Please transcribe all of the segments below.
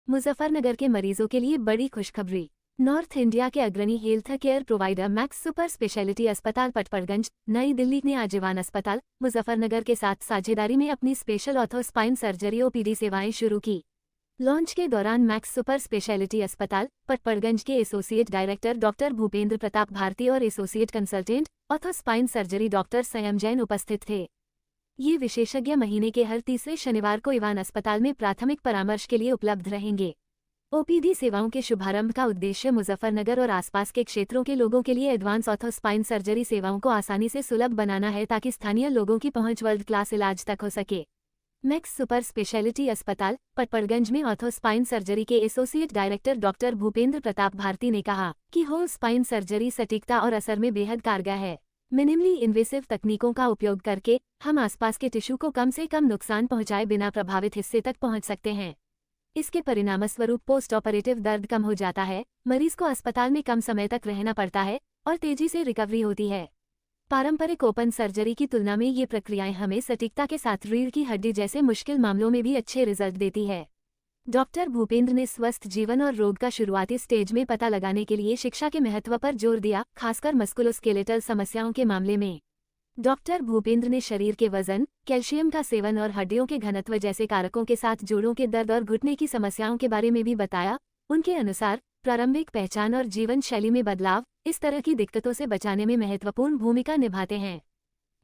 मुजफ्फरनगर के मरीजों के लिए बड़ी खुशखबरी। नॉर्थ इंडिया के अग्रणी health care provider max super speciality अस्पताल पटपड़गंज नई दिल्ली ने आजीवन अस्पताल मुजफ्फरनगर के साथ साझेदारी में अपनी special ortho spine surgery OPD सेवाएं शुरू की। लॉन्च के दौरान मैक्स सुपर स्पेशलिटी अस्पताल पटपड़गंज के associate director doctor Bhupendra Pratap Bharti और associate consultant ortho spine surgery doctor Sanyam Jain उपस्थित थे। ये विशेषज्ञ महीने के हर तीसरे शनिवार को इवान अस्पताल में प्राथमिक परामर्श के लिए उपलब्ध रहेंगे। ओपीडी सेवाओं के शुभारंभ का उद्देश्य मुजफ्फरनगर और आसपास के क्षेत्रों के लोगों के लिए एडवांस ऑर्थो स्पाइन सर्जरी सेवाओं को आसानी से सुलभ बनाना है ताकि स्थानीय लोगों की पहुंच वर्ल्ड क्लास इलाज तक हो सके। मैक्स सुपर स्पेशलिटी अस्पताल पटपड़गंज में ऑर्थो स्पाइन सर्जरी के associate director doctor Bhupendra Pratap Bharti ने कहा कि होल स्पाइन सर्जरी सटीकता और असर में बेहद कारगर है। मिनिमली इन्वेसिव तकनीकों का उपयोग करके हम आसपास के टिश्यू को कम से कम नुकसान पहुंचाए बिना प्रभावित हिस्से तक पहुंच सकते हैं। इसके परिणामस्वरूप पोस्ट ऑपरेटिव दर्द कम हो जाता है, मरीज को अस्पताल में कम समय तक रहना पड़ता है और तेजी से रिकवरी होती है। पारंपरिक ओपन सर्जरी की तुलना में ये प्रक्रियाएं हमें सटीकता के साथ रीढ़ की हड्डी जैसे मुश्किल मामलों में भी अच्छे रिजल्ट देती है। डॉक्टर भूपेंद्र ने स्वस्थ जीवन और रोग का शुरुआती स्टेज में पता लगाने के लिए शिक्षा के महत्व पर जोर दिया, खासकर मस्कुलोस्केलेटल समस्याओं के मामले में। डॉक्टर भूपेंद्र ने शरीर के वजन, कैल्शियम का सेवन और हड्डियों के घनत्व जैसे कारकों के साथ जोड़ों के दर्द और घुटने की समस्याओं के बारे में भी बताया। उनके अनुसार प्रारंभिक पहचान और जीवन शैली में बदलाव इस तरह की दिक्कतों से बचाने में महत्वपूर्ण भूमिका निभाते हैं।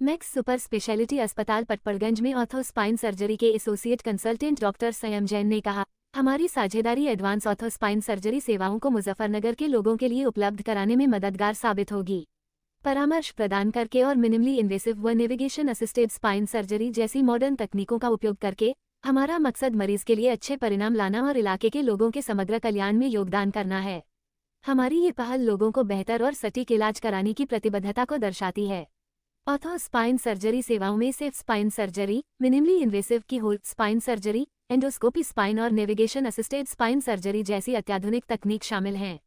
मैक्स सुपर स्पेशलिटी अस्पताल पटपड़गंज में ऑर्थो स्पाइन सर्जरी के associate consultant doctor Sanyam Jain ने कहा, हमारी साझेदारी एडवांस ऑर्थो स्पाइन सर्जरी सेवाओं को मुजफ्फरनगर के लोगों के लिए उपलब्ध कराने में मददगार साबित होगी। परामर्श प्रदान करके और मिनिमली इन्वेसिव व नेविगेशन असिस्टेड स्पाइन सर्जरी जैसी मॉडर्न तकनीकों का उपयोग करके हमारा मकसद मरीज के लिए अच्छे परिणाम लाना और इलाके के लोगों के समग्र कल्याण में योगदान करना है। हमारी ये पहल लोगों को बेहतर और सटीक इलाज कराने की प्रतिबद्धता को दर्शाती है। ऑर्थो स्पाइन सर्जरी सेवाओं में safe spine surgery, minimally invasive keyhole spine surgery, endoscopy spine और नेविगेशन असिस्टेड स्पाइन सर्जरी जैसी अत्याधुनिक तकनीक शामिल हैं।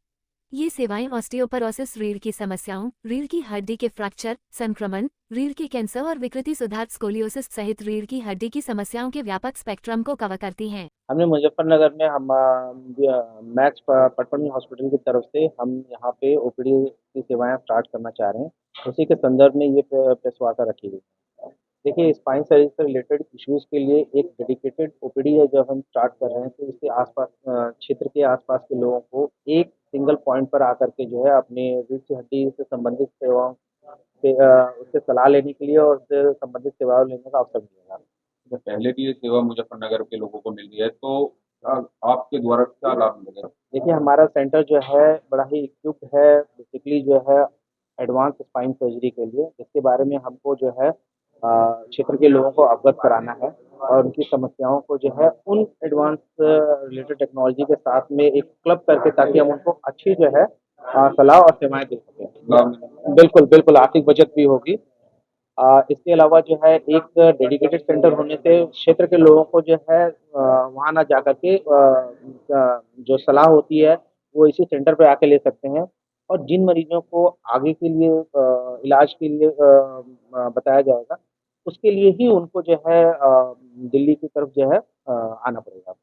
ये सेवाएं ऑस्टियोपरोसिस, रीढ़ की समस्याओं, रीढ़ की हड्डी के फ्रैक्चर, संक्रमण, रीढ़ के कैंसर और विकृति सुधार, स्कोलियोसिस सहित रीढ़ की हड्डी की समस्याओं के व्यापक स्पेक्ट्रम को कवर करती हैं। हमने मुजफ्फरनगर में हम मैक्स पटपड़गंज हॉस्पिटल की तरफ से हम यहाँ पे ओपीडी की सेवाएं स्टार्ट करना चाह रहे हैं। उसी के संदर्भ में ये प्रेस वार्ता रखी गई है। देखिए, स्पाइन सर्जरी से रिलेटेड इश्यूज के लिए एक डेडिकेटेड ओपीडी है जब हम स्टार्ट कर रहे हैं, तो इसके आसपास क्षेत्र के आसपास के लोगों को एक सिंगल पॉइंट पर आकर के जो है अपने रीढ़ की हड्डी से संबंधित सेवाओं से उससे सलाह लेने के लिए और उससे संबंधित सेवाएं लेने का अवसर मिलेगा। जब पहले भी ये सेवा मुजफ्फरनगर के लोगों को मिल रही है, तो आपके द्वारा क्या लाभ मिलेगा? देखिए, हमारा सेंटर जो है बड़ा ही इक्विप्ड है बेसिकली जो है एडवांस स्पाइन सर्जरी के लिए। इसके बारे में हमको जो है क्षेत्र के लोगों को अवगत कराना है और उनकी समस्याओं को जो है उन एडवांस रिलेटेड टेक्नोलॉजी के साथ में एक क्लब करके, ताकि हम उनको अच्छी जो है सलाह और सेवाएं दे सकें। बिल्कुल बिल्कुल, आर्थिक बचत भी होगी। इसके अलावा जो है एक डेडिकेटेड सेंटर होने से क्षेत्र के लोगों को जो है वहाँ ना जा कर के जो सलाह होती है वो इसी सेंटर पे आके ले सकते हैं। और जिन मरीजों को आगे के लिए इलाज के लिए बताया जाएगा, उसके लिए ही उनको जो है दिल्ली की तरफ जो है आना पड़ेगा।